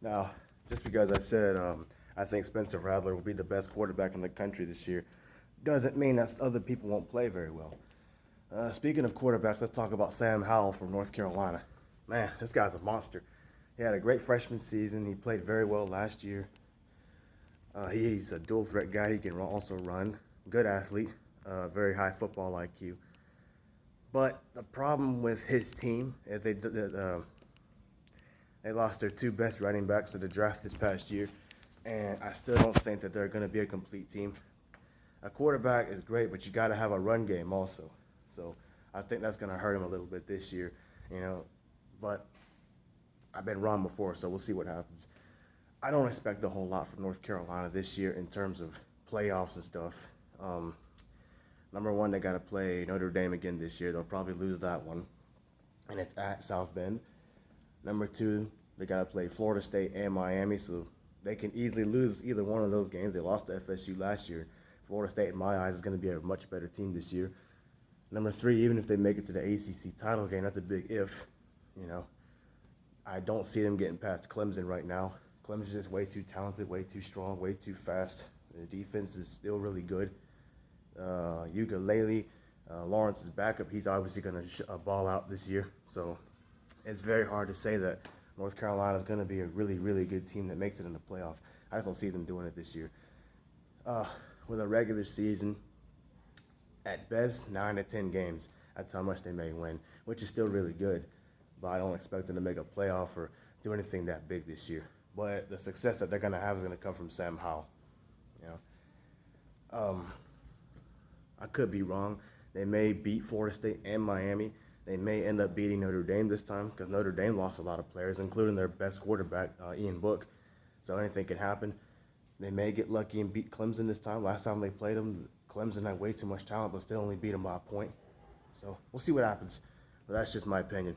Now, just because I said I think Spencer Rattler will be the best quarterback in the country this year, doesn't mean that other people won't play very well. Speaking of quarterbacks, let's talk about Sam Howell from North Carolina. Man, this guy's a monster. He had a great freshman season. He played very well last year. He's a dual threat guy. He can also run. Good athlete. Very high football IQ. But the problem with his team is they lost their two best running backs to the draft this past year, and I still don't think that they're going to be a complete team. A quarterback is great, but you got to have a run game also. So I think that's going to hurt him a little bit this year, you know. But I've been wrong before, so we'll see what happens. I don't expect a whole lot from North Carolina this year in terms of playoffs and stuff. Number one, they got to play Notre Dame again this year. They'll probably lose that one, and it's at South Bend. Number two, they got to play Florida State and Miami, so they can easily lose either one of those games. They lost to FSU last year. Florida State, in my eyes, is going to be a much better team this year. Number three, even if they make it to the ACC title game, that's a big if. You know, I don't see them getting past Clemson right now. Clemson's just way too talented, way too strong, way too fast. The defense is still really good. Ukulele, Lawrence's backup, he's obviously going to ball out this year. So it's very hard to say that North Carolina is going to be a really, really good team that makes it in the playoff. I just don't see them doing it this year. With a regular season, at best, 9 to 10 games. That's how much they may win, which is still really good. But I don't expect them to make a playoff or do anything that big this year. But the success that they're going to have is going to come from Sam Howell. You know, I could be wrong. They may beat Florida State and Miami. They may end up beating Notre Dame this time because Notre Dame lost a lot of players, including their best quarterback, Ian Book. So anything can happen. They may get lucky and beat Clemson this time. Last time they played them, Clemson had way too much talent, but still only beat them by a point. So we'll see what happens. But that's just my opinion.